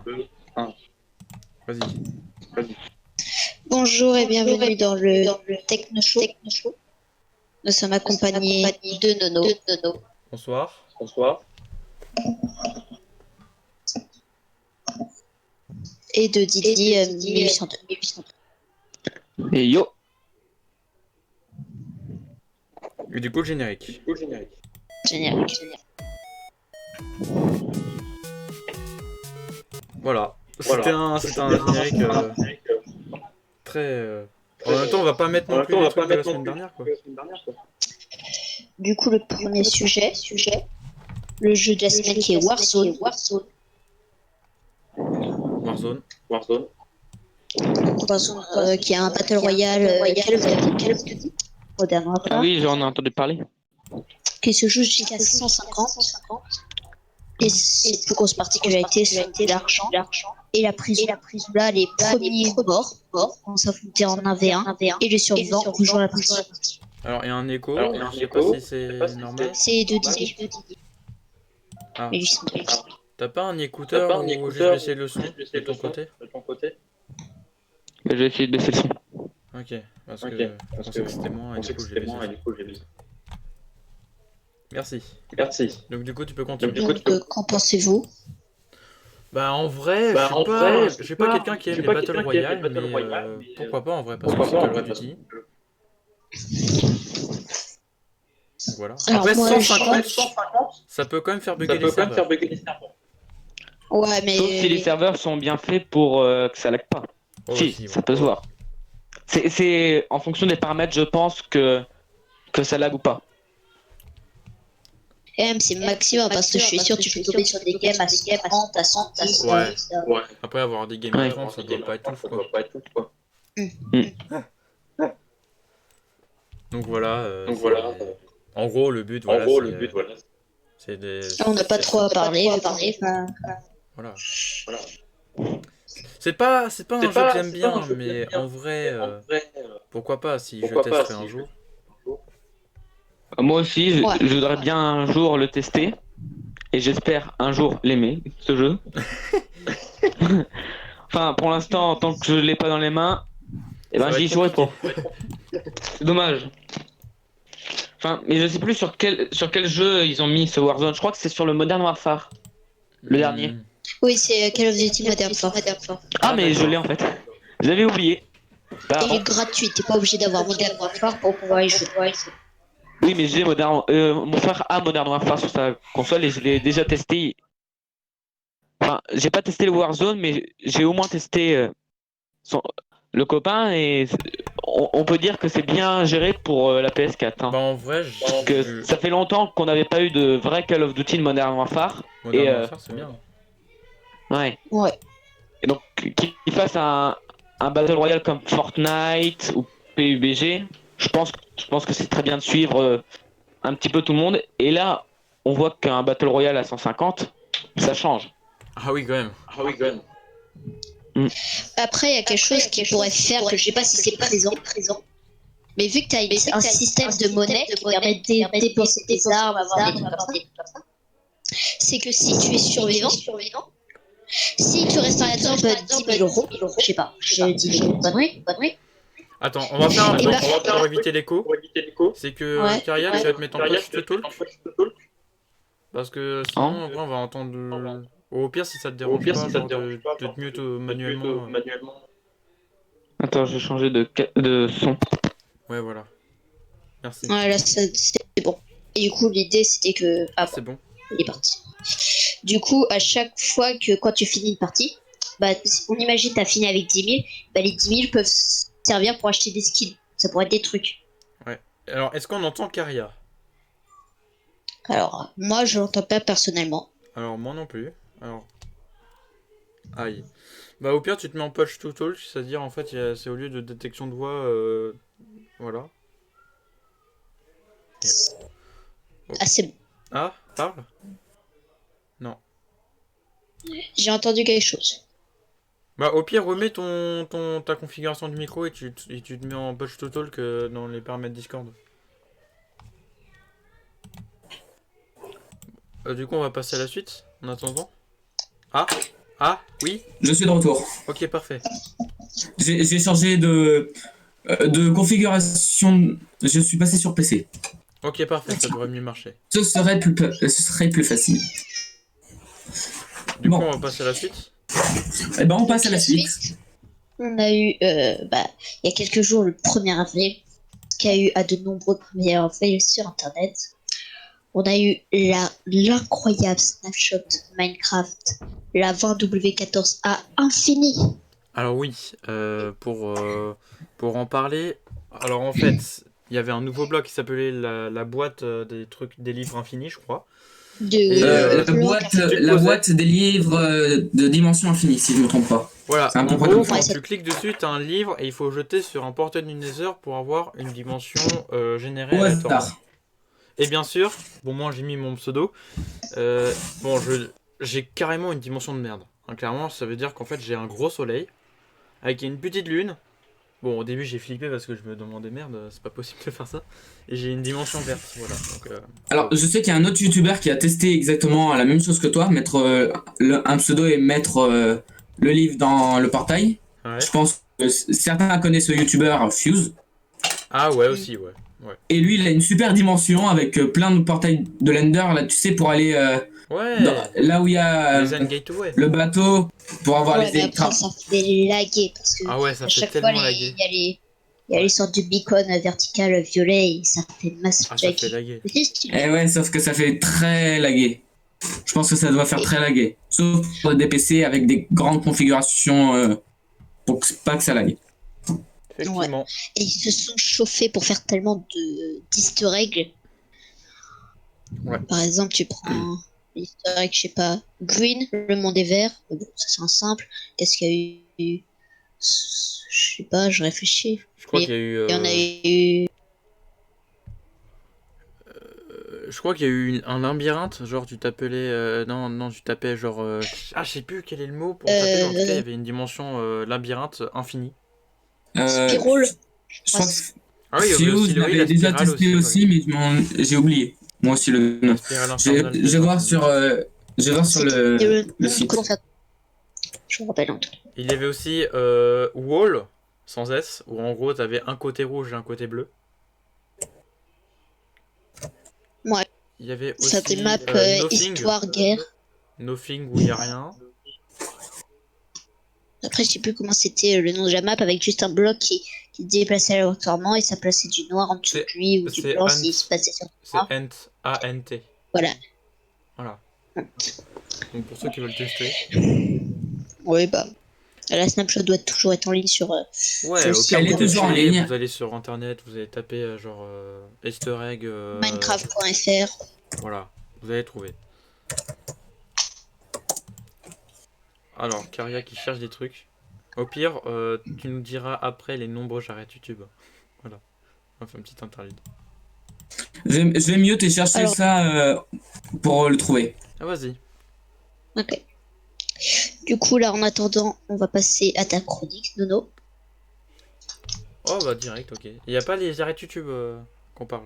2, 1. Vas-y. Bonjour et bienvenue dans le Techno Show. Nous sommes accompagnés de Nono Bonsoir. Bonsoir. et de Didi 1802. Et yo. Et du coup, le générique. Génial. Voilà. C'était un générique très... En même temps, on va pas mettre non plus les trucs de la semaine dernière, quoi. Du coup, le premier sujet, le jeu de la semaine qui est Warzone. Warzone. Warzone, qui est un Battle Royale Call of Duty, Modern Ah Warfare, oui, j'en ai entendu parler. qui se joue jusqu'à 150. Et ses plus grosses particularités sont l'argent et la prison. Là, les premiers morts vont s'affronter en 1v1 et les survivants rejoignent la partie. Alors, il y a un écho. Je sais pas si c'est normal. C'est de Didi. Ah. 1802. T'as pas un écouteur ou juste baisser le son de ton côté? Je vais essayer de baisser le son. Ok. Parce que je pensais que c'était moi et du coup, j'ai baissé le son. Merci. Donc du coup, tu peux continuer. Donc, qu'en pensez-vous? Bah en vrai, je suis pas quelqu'un qui aime les Battle Royale, mais pourquoi pas en vrai, parce que c'est Call of Duty. Voilà. Alors, Après, moi, 150, ça peut quand même faire bugger les serveurs. Ouais, mais Sauf si les serveurs sont bien faits pour que ça lag pas. Oh, Si, aussi, ça ouais. peut se voir. C'est en fonction des paramètres, je pense, que ça lag ou pas. même c'est maximum parce que je suis sûr que tu peux tomber sur des games à 130, à 110. Ouais. Après, avoir des games à Ouais. 30, ça doit pas être ouf, quoi. Donc voilà, en gros, le but, voilà, c'est des... On n'a pas trop à parler. Voilà. C'est pas un jeu que j'aime bien, mais en vrai, pourquoi pas si je testerai un jour. Moi aussi, Ouais. je voudrais bien un jour le tester. Et j'espère un jour l'aimer, ce jeu. Enfin, pour l'instant, tant que je l'ai pas dans les mains, eh Ça ben va j'y être jouerai compliqué. pas. C'est dommage. Enfin, mais je sais plus sur quel jeu ils ont mis ce Warzone. Je crois que c'est sur le Modern Warfare, le dernier. Oui, c'est Call of Duty Modern Warfare. Ah, mais je l'ai d'accord. en fait. J'avais oublié. Il Pardon. est gratuit, t'es pas obligé d'avoir Modern Warfare pour pouvoir y jouer. Oui, mais j'ai mon frère a Modern Warfare sur sa console et je l'ai déjà testé. Enfin, j'ai pas testé le Warzone, mais j'ai au moins testé son- le copain et on peut dire que c'est bien géré pour la PS4. Bah Hein. en vrai, Parce que ça fait longtemps qu'on n'avait pas eu de vrai Call of Duty de Modern Warfare. Modern Warfare, c'est bien. Ouais. Ouais. Et donc, qu'il fasse un Battle Royale comme Fortnite ou PUBG, je pense que c'est très bien de suivre un petit peu tout le monde. Et là, on voit qu'un Battle Royale à 150, ça change. Ah oui, quand même. Après, il y a quelque chose qui pourrait faire que je sais pas si c'est présent. Mais vu que tu as un système de monnaie qui permet de dépenser tes armes, avoir des trucs comme ça, c'est que si tu es survivant, si tu restes par exemple 10 000 euros, je sais pas, je dis une connerie, Attends, on va faire un et truc bah, pour éviter l'écho. C'est que ouais, Kyriak, tu vas te mettre en push to talk. Parce que sinon, Hein. en vrai, on va entendre... Au pire, si ça te dérange pas, genre de te mute manuellement. Attends, je vais changer de son. Ouais, voilà. Merci. ouais, là c'est bon. Et du coup, l'idée c'était que. Ah, Ah c'est bon, bon. il est parti. Du coup, à chaque fois que quand tu finis une partie, bah, on imagine t'as fini avec 10 000, bah, les 10 000 peuvent servir pour acheter des skins. Ça pourrait être des trucs. Ouais. Alors, est-ce qu'on entend Caria? Alors, moi je l'entends pas personnellement. Alors, moi non plus. Alors, aïe. Bah, au pire, tu te mets en push to talk, c'est-à-dire, en fait, c'est au lieu de détection de voix, voilà. Et- Oh. Ah, c'est bon. Ah, parle? Non. J'ai entendu quelque chose. Bah, au pire, remets ta configuration de micro et tu te mets en push to talk dans les paramètres Discord. Du coup, on va passer à la suite, en attendant. Ah, Ah, oui? Je suis de retour. Ok, parfait. J'ai changé de configuration. Je suis passé sur PC. Ok, parfait, ça devrait mieux marcher. Ce serait plus facile. Du coup, Bon. on va passer à la suite. Eh ben, on passe Donc, à la la suite. On a eu, il y a quelques jours, le 1er avril, qui a eu à de nombreux 1er avril sur Internet. On a eu l'incroyable snapshot Minecraft, la 20W14A infini. Alors oui, pour en parler, alors en fait, il y avait un nouveau blog qui s'appelait la boîte des trucs, des livres infinis, je crois. Et, La boîte des livres de dimension infinie, si je ne me trompe pas. Voilà, C'est un en peu gros, comme quand ça. tu cliques dessus, tu as un livre et il faut jeter sur un portail du Nether pour avoir une dimension générée Au aléatoirement. hasard. Et bien sûr, bon, moi j'ai mis mon pseudo. Bon, j'ai carrément une dimension de merde. Hein, clairement, ça veut dire qu'en fait j'ai un gros soleil avec une petite lune. Bon, au début j'ai flippé parce que je me demandais merde, c'est pas possible de faire ça. Et j'ai une dimension verte, voilà. Donc, Alors, je sais qu'il y a un autre youtubeur qui a testé exactement la même chose que toi, mettre un pseudo et mettre le livre dans le portail. ouais. Je pense que certains connaissent ce youtubeur Fuse. Ah ouais, aussi, ouais. Et lui, il a une super dimension avec plein de portails de l'Ender, là, tu sais, pour aller Ouais, là où il y a les End Gateway. le bateau, pour avoir Ouais, les mais après, ça fait laguer parce que Ah ouais, ça à fait chaque fois, tellement laguer. il y a les sortes de beacons verticales violet et ça fait masse Ah, ça fait laguer. Eh ouais, sauf que ça fait très lagué. Je pense que ça doit faire très lagué. Sauf pour des PC avec des grandes configurations pour pas que ça lague. Effectivement. Et ils se sont chauffés pour faire tellement d'easter eggs. Ouais. Par exemple, tu prends l'easter egg, je sais pas, green, le monde est vert. Bon, ça c'est un simple. Qu'est-ce qu'il y a eu? Je sais pas, je réfléchis. Je crois qu'il y a eu. Il y en a eu. Je crois qu'il y a eu un labyrinthe, genre tu t'appelais. Non, tu tapais genre. Ah, je sais plus quel est le mot pour taper, mais en tout cas, il y avait une dimension labyrinthe infinie. Spiral. Je crois que Ah oui, il y avait aussi Fuse oui, l'avait la déjà spirale testé aussi, mais j'ai oublié. Moi aussi le nom. La spirale infernale. Je vais voir sur, le site. Comment faire? Je me rappelle un truc. Il y avait aussi Wall, sans S, où en gros t'avais un côté rouge et un côté bleu. Ouais. Il y avait aussi Ça des maps Nothing, histoire, guerre. Nothing où il n'y a rien. Après, je sais plus comment c'était le nom de la map avec juste un bloc qui déplaçait aléatoirement et ça plaçait du noir en dessous de lui ou du c'est blanc Ant. s'il se passait sur C'est Ant, A-N-T. Voilà. Voilà. Donc pour ceux qui veulent tester. Oui, bah. La snapshot doit toujours être en ligne sur. Ouais, sur le au site. pire, Elle est vous toujours en testez, ligne. vous allez sur internet, vous allez taper genre Easter egg. Minecraft.fr. Voilà, vous allez trouver. Alors, Caria qui cherche des trucs. Au pire, tu nous diras après les nombreux j'arrête YouTube. Voilà, on fait un petit interlude. Je vais mieux te chercher Alors- ça pour le trouver. Ah, vas-y. Ok. Du coup, là, en attendant, on va passer à ta chronique, Nono. Oh, bah direct, ok. Il n'y a pas les arrêts YouTube qu'on parle.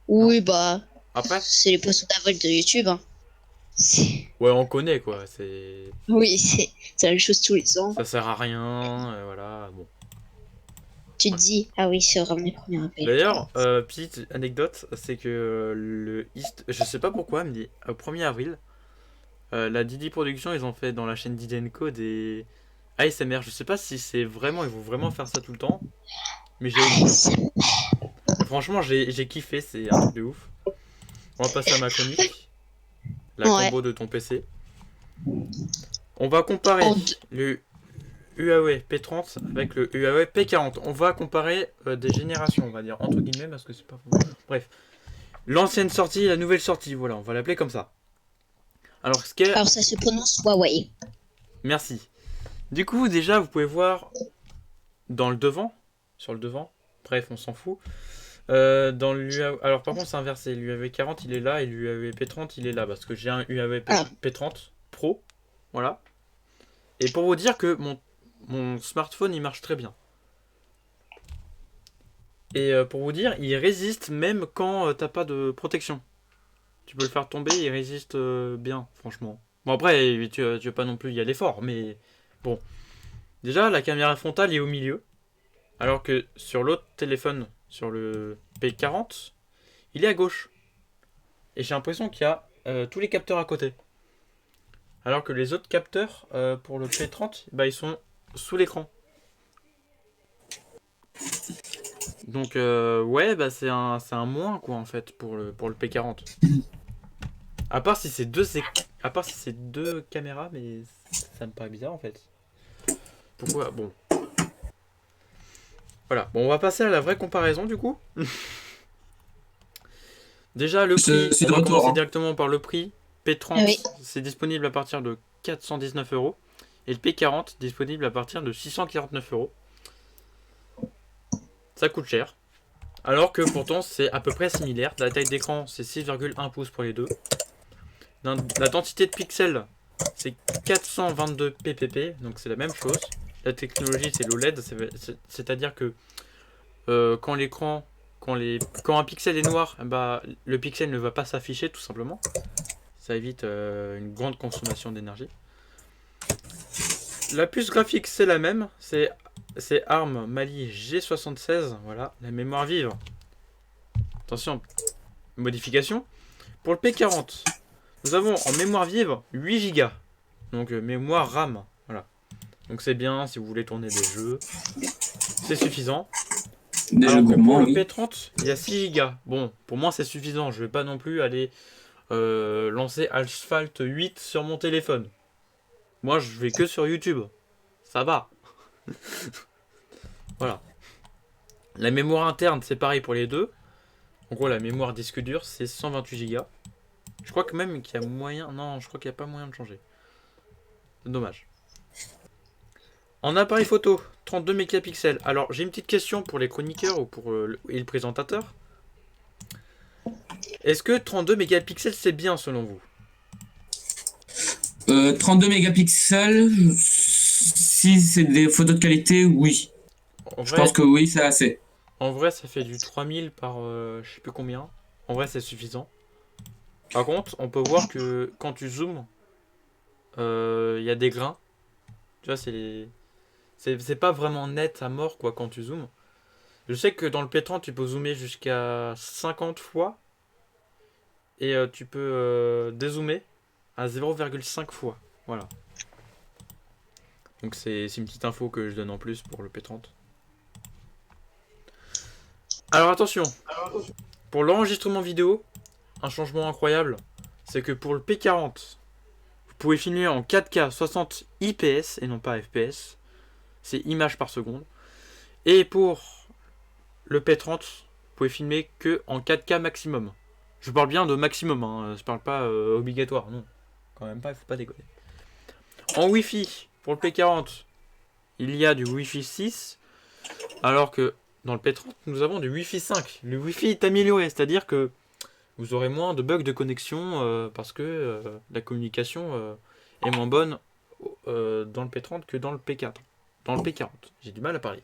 Oui, bah. Après C'est les poissons d'avril de YouTube. Hein. Ouais, on connaît quoi. C'est Oui, c'est la même chose tous les ans. ça sert à rien. Voilà, bon. Tu te dis, ah oui, c'est vraiment les premiers avril. D'ailleurs, petite anecdote, c'est que le East, je sais pas pourquoi, mais au 1er avril, la Didi Production, ils ont fait dans la chaîne Didi Co des ASMR. Je sais pas si c'est vraiment, ils vont vraiment faire ça tout le temps, mais franchement, j'ai kiffé, c'est un truc de ouf. On va passer à ma chronique, la Ouais. combo de ton PC. On va comparer En le Huawei P30 avec le Huawei P40. On va comparer des générations, on va dire, entre guillemets, parce que c'est pas... Bref. L'ancienne sortie et la nouvelle sortie, voilà, on va l'appeler comme ça. Alors, ce qu'est... Alors, ça se prononce Huawei. Merci. Du coup, déjà, vous pouvez voir dans le devant, sur le devant, bref, on s'en fout. Dans l'UAV... Alors, par contre, c'est inversé. L'UAV 40, il est là, et l'UAV P30, il est là, parce que j'ai un UAV P30 Pro, voilà. Et pour vous dire que mon smartphone, il marche très bien. Et pour vous dire, il résiste même quand t'as pas de protection. Tu peux le faire tomber, il résiste bien, franchement. Bon après, tu veux pas non plus y aller fort, mais bon. Déjà, la caméra frontale est au milieu, alors que sur l'autre téléphone, sur le P40, il est à gauche. Et j'ai l'impression qu'il y a tous les capteurs à côté. Alors que les autres capteurs, pour le P30, bah, ils sont sous l'écran. Donc ouais, bah, c'est un moins quoi en fait pour le P40. À part si c'est deux caméras, mais ça me paraît bizarre en fait. Pourquoi? Bon. Voilà. Bon, on va passer à la vraie comparaison du coup. Déjà le prix, C'est de on va retour, commencer hein. directement par le prix. P30, Ah oui. c'est disponible à partir de 419 euros. Et le P40, disponible à partir de 649 euros. Ça coûte cher. Alors que pourtant, c'est à peu près similaire. La taille d'écran, c'est 6,1 pouces pour les deux. La densité de pixels, c'est 422 ppp, donc c'est la même chose. La technologie, c'est l'OLED, c'est-à-dire que quand l'écran, quand un pixel est noir, bah, le pixel ne va pas s'afficher tout simplement. Ça évite une grande consommation d'énergie. La puce graphique, c'est la même, c'est ARM Mali G76, voilà, la mémoire vive. Attention, modification. Pour le P40, nous avons en mémoire vive 8 Go, donc mémoire RAM, voilà. Donc c'est bien si vous voulez tourner des jeux, c'est suffisant. Des jeux Alors que pour gourmands, le oui. P30, il y a 6 Go. Bon, pour moi c'est suffisant, je vais pas non plus aller lancer Asphalt 8 sur mon téléphone. Moi je vais que sur YouTube, ça va. Voilà. La mémoire interne c'est pareil pour les deux. En gros la mémoire disque dur c'est 128 Go. Je crois que même qu'il y a moyen... Non, je crois qu'il n'y a pas moyen de changer. C'est dommage. En appareil photo, 32 mégapixels. Alors, j'ai une petite question pour les chroniqueurs ou pour et le présentateur. Est-ce que 32 mégapixels, c'est bien selon vous? 32 mégapixels, si c'est des photos de qualité, oui. En Je vrai, pense que oui, c'est assez. en vrai, ça fait du 3000 par je sais plus combien. En vrai, c'est suffisant. Par contre, on peut voir que quand tu zoomes, il y a des grains. Tu vois, c'est pas vraiment net à mort quoi quand tu zoomes. Je sais que dans le P30, tu peux zoomer jusqu'à 50 fois. Et tu peux dézoomer à 0,5 fois. Voilà. Donc c'est une petite info que je donne en plus pour le P30. Alors attention, pour l'enregistrement vidéo, un changement incroyable, c'est que pour le P40, vous pouvez filmer en 4K 60 IPS et non pas FPS. C'est images par seconde. Et pour le P30, vous pouvez filmer que en 4K maximum. Je parle bien de maximum, hein, je parle pas obligatoire, non. Quand même pas, il faut pas déconner. En Wi-Fi, pour le P40, il y a du Wi-Fi 6, alors que dans le P30, nous avons du Wi-Fi 5. Le Wi-Fi est amélioré, c'est-à-dire que vous aurez moins de bugs de connexion parce que la communication est moins bonne dans le P30 que dans le P4. Dans le P40, j'ai du mal à parler.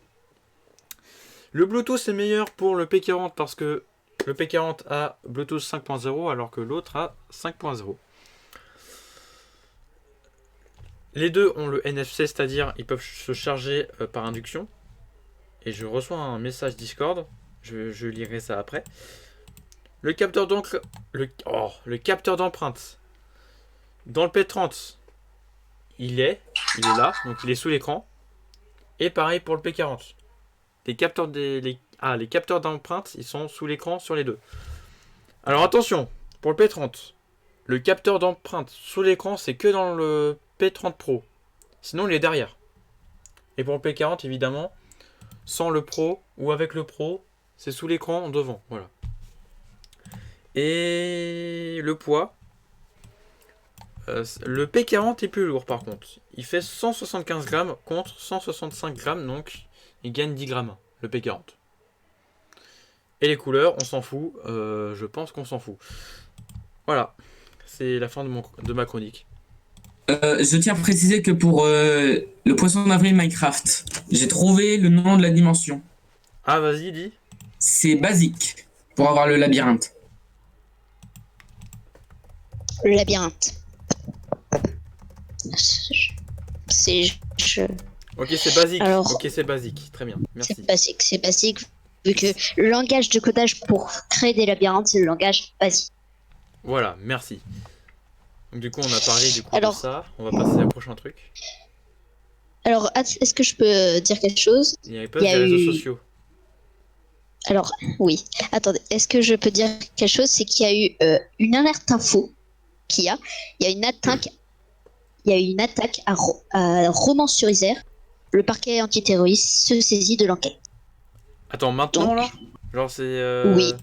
Le Bluetooth est meilleur pour le P40 parce que le P40 a Bluetooth 5.0 alors que l'autre a 5.0. Les deux ont le NFC, c'est-à-dire ils peuvent se charger par induction. Et je reçois un message Discord, je lirai ça après. Le capteur d'encre, le capteur d'empreinte. Dans le P30, il est là, donc il est sous l'écran. Et pareil pour le P40. Les capteurs d'empreinte, ils sont sous l'écran sur les deux. Alors attention, pour le P30, le capteur d'empreinte sous l'écran, c'est que dans le P30 Pro. Sinon, il est derrière. Et pour le P40, évidemment, sans le Pro ou avec le Pro, c'est sous l'écran devant. Voilà. Et le poids, le P40 est plus lourd par contre. Il fait 175 grammes contre 165 grammes, donc il gagne 10 grammes, le P40. Et les couleurs, on s'en fout. Je pense qu'on s'en fout. Voilà. C'est la fin de ma chronique. Je tiens à préciser que pour le poisson d'avril Minecraft, j'ai trouvé le nom de la dimension. Ah, vas-y, dis. C'est basique pour avoir le labyrinthe. Le labyrinthe. C'est je- Ok, c'est basique. Alors- Ok, c'est basique. Très bien. Merci. c'est basique, vu que le langage de codage pour créer des labyrinthes, c'est le langage basique. Voilà, merci. Donc, du coup, on a parlé du coup de Alors- ça. On va passer au prochain truc. Alors, est-ce que je peux dire quelque chose? Il n'y avait pas Il y des a réseaux eu- sociaux. Alors, oui. Attendez, est-ce que je peux dire quelque chose? C'est qu'il y a eu une alerte info il y a une attaque. Il y a eu une attaque à Romans-sur-Isère. Le parquet antiterroriste se saisit de l'enquête. Attends, maintenant Donc- là? Genre, c'est. Oui.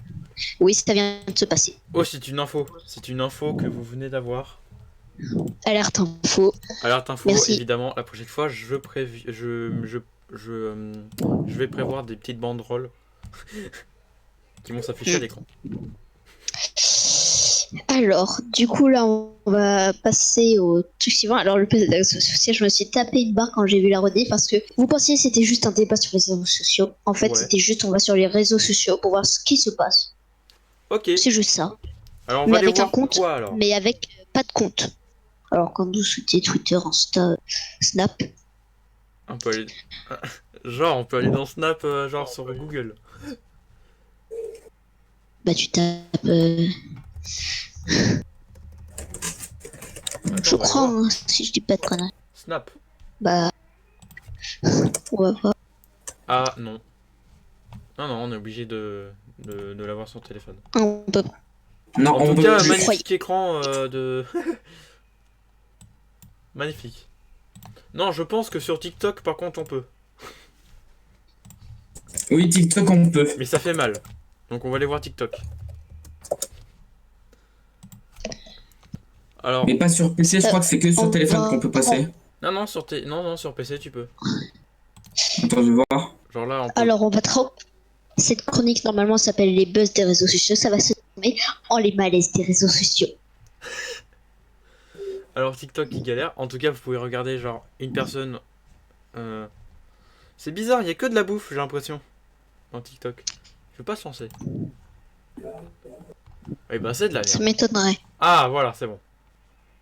Oui, ça vient de se passer. Oh, c'est une info. C'est une info que vous venez d'avoir. Alerte info. Alerte info, Merci. évidemment. La prochaine fois, je vais prévoir des petites banderoles qui vont s'afficher à l'écran. Alors, du coup, là, on va passer au truc suivant. Alors, le réseaux sociaux, je me suis tapé une barre quand j'ai vu la rediff parce que vous pensiez que c'était juste un débat sur les réseaux sociaux. En fait, Ouais. c'était juste on va sur les réseaux sociaux pour voir ce qui se passe. Ok. C'est juste ça. Alors, on Mais va aller avec un voir compte, quoi alors? mais avec pas de compte. Alors, quand vous souhaitez Twitter, Insta, Snap, On peut aller. Genre, on peut aller dans Snap, genre sur Google. bah tu tapes. Attends, Je on va aller crois, voir. hein, si je dis pas de conneries. Snap. Bah. On va voir. Ah, non. Non, on est obligé de l'avoir sur le téléphone. On peut. Non, En on tout peut cas, plus. magnifique écran de. Magnifique. Non, je pense que sur TikTok, par contre, on peut. Oui, TikTok, on peut. Mais ça fait mal. Donc on va aller voir TikTok. Alors, Mais pas sur PC, je crois que c'est que sur on téléphone va- qu'on peut passer. non, sur PC, tu peux. Attends, je vais voir. Genre là, on peut. Alors, on va trop. Cette chronique, normalement, s'appelle les buzz des réseaux sociaux. Ça va se nommer en les malaises des réseaux sociaux. Alors TikTok qui galère. En tout cas, vous pouvez regarder genre une personne. C'est bizarre, il y a que de la bouffe, j'ai l'impression. Dans TikTok. Je veux pas se lancer. Eh ben c'est de la Ça merde. m'étonnerait. Ah voilà, c'est bon.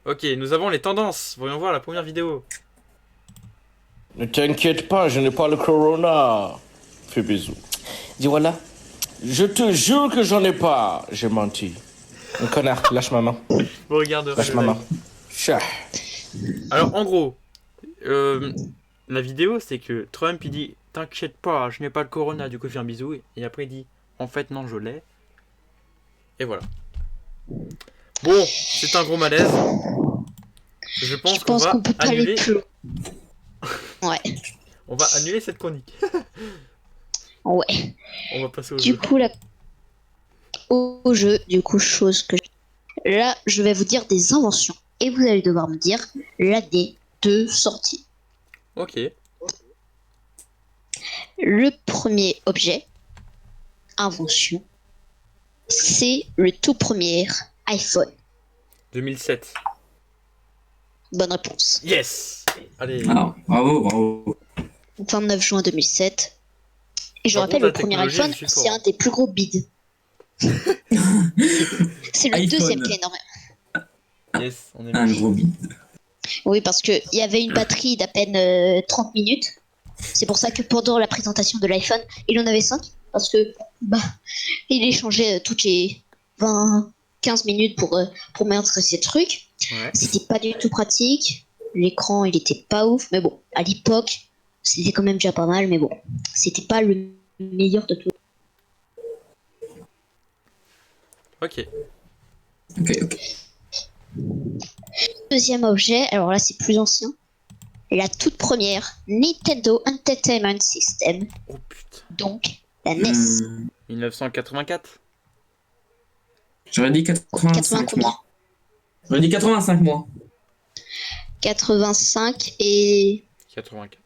Ok, nous avons les tendances. Voyons voir la première vidéo. Ne t'inquiète pas, je n'ai pas le corona. Fais bisous. Dis voilà. Je te jure que j'en ai pas. J'ai menti. Un connard, lâche ma main. Vous regarderez. Lâche le ma live. main. Chah. Alors en gros, la vidéo c'est que Trump il dit t'inquiète pas, je n'ai pas le corona, du coup il fait un bisou et après il dit en fait non je l'ai. Et voilà. Bon, c'est un gros malaise. Je pense Je qu'on pense va qu'on peut pas aller annuler. plus loin. Ouais. On va annuler cette chronique. Ouais. On va passer au Du jeu. coup, au jeu, du coup, chose que. Là, je vais vous dire des inventions. Et vous allez devoir me dire l'année de sortie. Ok. Le premier objet, invention, c'est le tout premier iPhone. 2007. Bonne réponse. Yes. Allez. Ah, bravo, bravo. 29 juin 2007. Et je Par rappelle, contre, le la premier technologie, iPhone, je suis c'est fort. un des plus gros bids. C'est le iPhone. deuxième qui est énorme. Yes, on est Un bon. gros bide. Oui, parce qu'il y avait une batterie d'à peine 30 minutes. C'est pour ça que pendant la présentation de l'iPhone, il en avait 5. Parce que bah, il échangeait toutes les 15 minutes pour mettre ces trucs. Ouais. C'était pas du tout pratique. L'écran, il était pas ouf. Mais bon, à l'époque, c'était quand même déjà pas mal. Mais bon, c'était pas le meilleur de tout. Ok. Ok. Deuxième objet, alors là, c'est plus ancien. La toute première Nintendo Entertainment System. Oh putain. Donc, la NES. 1984. J'aurais dit 80 85 combien mois. J'aurais dit 85 mois. 85 et... 84.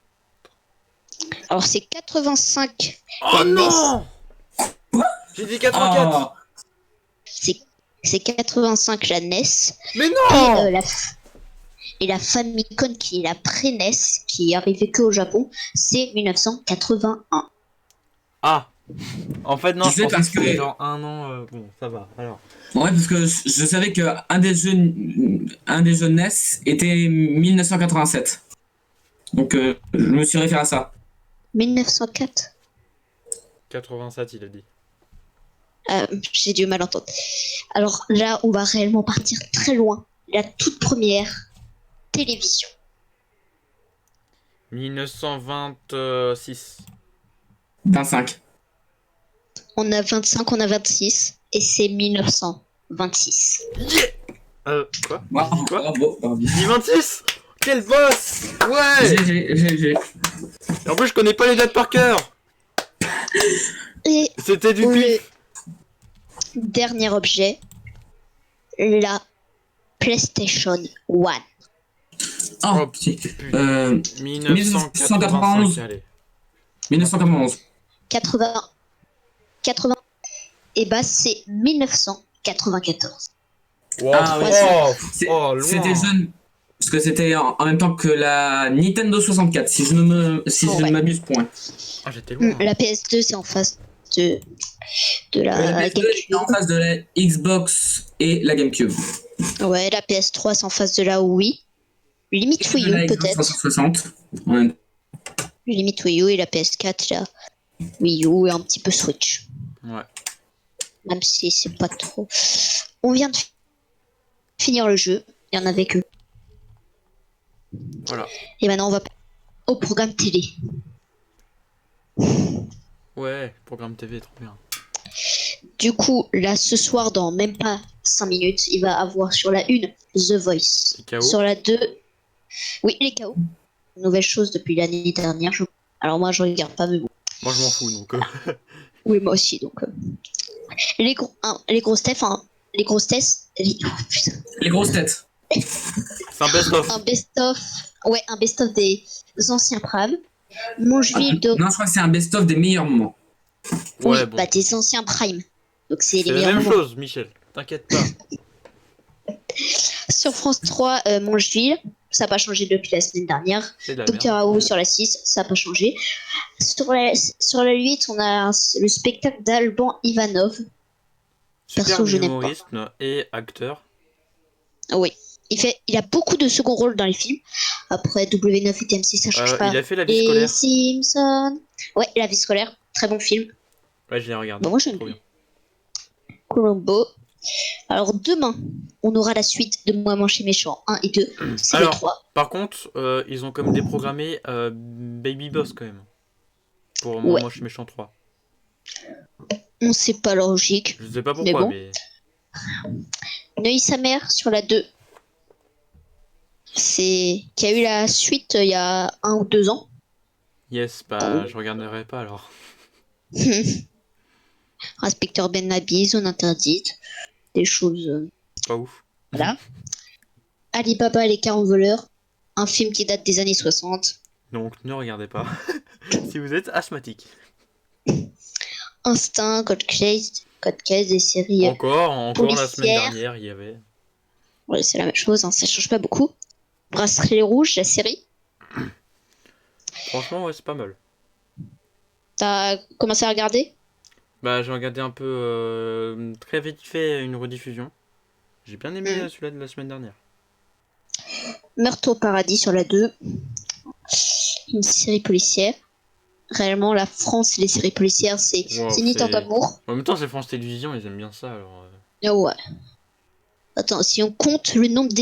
Alors, c'est 85. Oh La non. J'ai dit 84. Ah, C'est 85 la NES. Mais Et, non. et la Famicom, qui est la pré-NES, qui est arrivée que au Japon, c'est 1981. Ah, En fait, non, Je je sais pensais parce que c'était que- genre un an. Bon, ça va. Alors. Ouais, parce que je savais que un des jeux NES était 1987. Donc, je me suis référé à ça. 1904. 87, il a dit. J'ai dû mal entendre. Alors là, on va réellement partir très loin. La toute première télévision. 1926. 25. On a 25, on a 26. Et c'est 1926. Quoi? Bravo, J'ai dit quoi? bravo, bravo. J'ai dit 26. Quel boss! Ouais! GG. Et en plus, je connais pas les dates par cœur. Et C'était du le pif. dernier objet, la PlayStation 1. Oh, putain. euh, 1991. Allez. 1991. 80. 80. Et bah, c'est 1994. Wow. Ah ouais, Oh, loin. c'était jeune. Parce que c'était en même temps que la Nintendo 64, si je ne Ouais. m'abuse, point. Ah, j'étais loin. La PS2, c'est en face de La la PS2 était en GameCube. face de la Xbox et la GameCube. Ouais, la PS3, c'est en face de la Wii. Limite Et Wii de la U, Xbox peut-être. 360. Ouais. Limite Wii U et la PS4, la Wii U et un petit peu Switch. Ouais. Même si c'est pas trop. On vient de finir le jeu. Il y en avait que. Voilà. Et maintenant, on va au programme télé. Ouais, programme TV, trop bien. Du coup, là, ce soir, dans même pas 5 minutes, il va avoir sur la 1 The Voice. Les KO. Sur la 2, oui, les KO. Nouvelle chose depuis l'année dernière. Alors, moi, je regarde pas, mais bon. Moi, je m'en fous, donc. Oui, moi aussi, donc. Les grosses têtes, enfin, les grosses têtes. Oh, putain. Les grosses têtes. C'est un best-of. Un best-of. Ouais, un best-of des anciens primes. Mongeville de. Non, je crois que c'est un best-of des meilleurs moments. Oui, Ouais, bon. bah, des anciens primes. Donc, c'est C'est les la meilleurs même moments. chose, Michel. T'inquiète pas. Sur France 3, Mongeville. Ça n'a pas changé depuis la semaine dernière. C'est de la Docteur merde. Raoult sur la 6, ça n'a pas changé. Sur la 8, on a le spectacle d'Alban Ivanov. Super Perso, je n'aime pas. humoriste et acteur. Oui. Il a beaucoup de second rôles dans les films. Après, W9 et TM6, ça change pas. Il a fait La vie Les scolaire. Simpsons. Ouais, La vie scolaire. Très bon film. Ouais, je l'ai regardé. Bah, moi, j'aime Trop bien. Colombo. Alors, demain, on aura la suite de Moi, Manche et Méchant 1 et 2. C'est les Alors, 3. par contre, ils ont comme déprogrammé Baby Boss quand même. Pour Moi Ouais. Moche Méchant 3. On sait pas la logique. Je sais pas Mais pourquoi, bon. mais. Neuilly sa mère sur la 2. Qui a eu la suite il y a 1 ou 2 ans. Yes, bah, je regarderai pas alors. Inspecteur Ben Nabi, Zone interdite. Des choses. Pas ouf. Voilà. Alibaba et les 40 voleurs. Un film qui date des années 60. Donc, ne regardez pas. Si vous êtes asthmatique. Instinct, Code Case, des séries. Encore la semaine policière. dernière, il y avait. Ouais, c'est la même chose, hein, ça change pas beaucoup. Brasserie rouge, la série. Franchement, ouais, c'est pas mal. T'as commencé à regarder? Bah, j'ai regardé un peu très vite fait une rediffusion. J'ai bien aimé celui-là de la semaine dernière. Meurtre au paradis sur la 2. Une série policière. Réellement, la France et les séries policières, c'est Wow, ni tant c'est- d'amour. En même temps, c'est France Télévisions, ils aiment bien ça alors. Oh, ouais. Attends, si on compte le nombre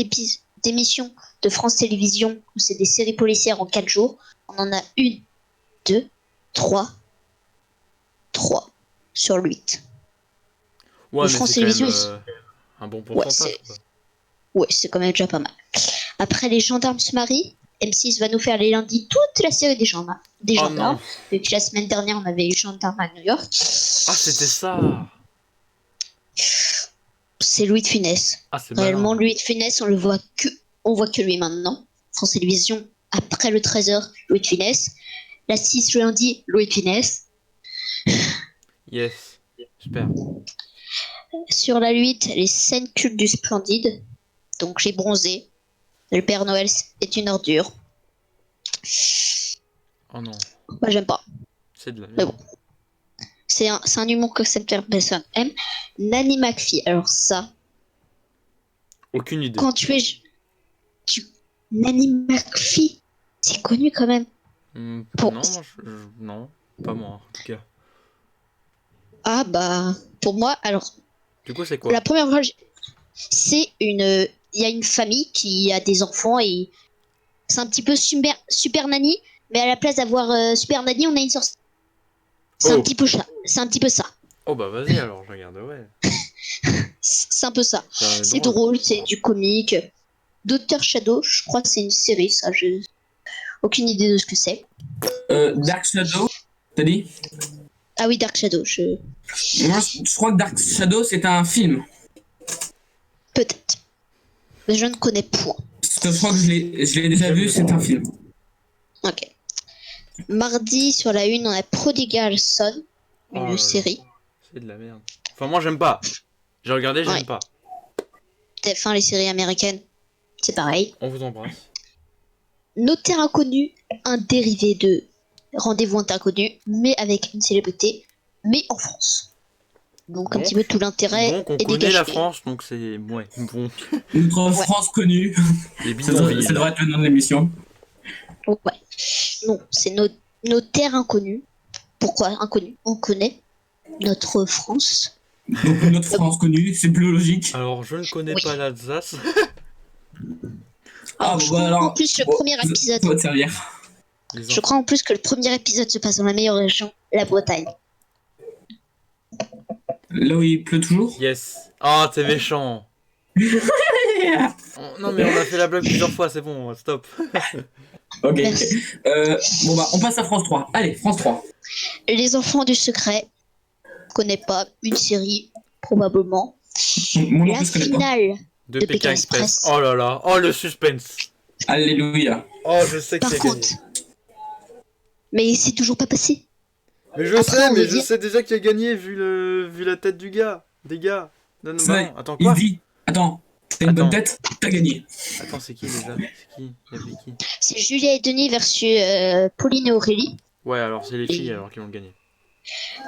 d'émissions de France Télévisions où c'est des séries policières en 4 jours, on en a 1, 2, 3 sur le 8. Ouais, Et mais France c'est quand même Télévisions, un bon Ouais, pourcentage. quoi. Ouais, c'est quand même déjà pas mal. Après, les gendarmes se marient. M6 va nous faire les lundis toute la série des gendarmes. Oh gendarmes. non. Depuis la semaine dernière, on avait eu Gendarme à New York. Ah, c'était ça. C'est Louis de Funès. Ah, c'est Réellement, malin. Louis de Funès, on voit que lui maintenant. France Télévisions, après le 13h, Louis de Funès. La 6 le lundi, Louis de Funès. Yes. Super. Sur la 8, les scènes cultes du Splendide. Donc, j'ai bronzé. Le Père Noël est une ordure. Oh non. Moi, j'aime pas. C'est de la Mais merde. bon. c'est un humour que certaines personnes aiment. Nanny McPhee. Alors ça, Aucune idée. quand tu Nanny McPhee, c'est connu quand même. Pour- Non, non, pas moi en tout cas. Ah bah pour moi, alors Du coup, c'est quoi? la première fois, il y a une famille qui a des enfants et c'est un petit peu super nanny, mais à la place d'avoir super nanny, on a une sorcière. C'est un Oh. petit peu ça. C'est un petit peu ça. Oh bah vas-y alors, je regarde, ouais. C'est un peu ça. C'est C'est drôle, c'est du comique. Doctor Shadow, je crois que c'est une série, ça. Je aucune idée de ce que c'est. Dark Shadow, t'as dit? Ah oui, Dark Shadow, Moi, je crois que Dark Shadow, c'est un film. peut-être. Mais je ne connais point. Je crois que je l'ai déjà vu, c'est un film. Ok. Mardi sur la une, on a Prodigal Son, Oh là une là. série. C'est de la merde. Enfin, moi, j'aime pas. J'ai regardé, j'aime Ouais. pas. TF1, les séries américaines, c'est pareil. On vous embrasse. Notaire inconnu, un dérivé de Rendez-vous inconnu, mais avec une célébrité, mais en France. Donc un Donc- petit peu tout l'intérêt Donc, on est connaît dégagé. la France, donc c'est. Ouais, bon. Notre France connue. Les Ça bidonvilles. devrait être le nom de l'émission. Ouais. Non, c'est Notaire inconnu. Pourquoi inconnu? On connaît notre France. Donc notre France connue, c'est plus logique. Alors, je ne connais Oui. pas l'Alsace. Alors, je crois en plus le premier ça épisode. va te servir. Les Je crois en plus que le premier épisode se passe dans la meilleure région, la Bretagne. Là où il pleut toujours. Yes. Ah, t'es méchant. Non, mais on a fait la blague plusieurs fois, c'est bon, stop. Ok. Merci. Bon bah, on passe à France 3. Allez, France 3. Les enfants du secret. Je connais pas une série, probablement. Moi non La plus, je connais pas. finale. De De Pékin Pékin Express. Express. Oh là là. Oh, le suspense. Alléluia. Oh, je sais que Par c'est contre, gagné. mais c'est toujours pas passé. Mais je Après, sais, on mais veut je dire- sais déjà qui a gagné vu la tête du gars. Des gars. Non, non, C'est bah vrai, non, attends, il quoi? dit. Attends, t'as une bonne Attends. tête, t'as gagné. Attends, c'est qui déjà? C'est qui? Il y avait qui? C'est Julia et Denis versus Pauline et Aurélie. Ouais, alors c'est les filles alors qui vont gagner.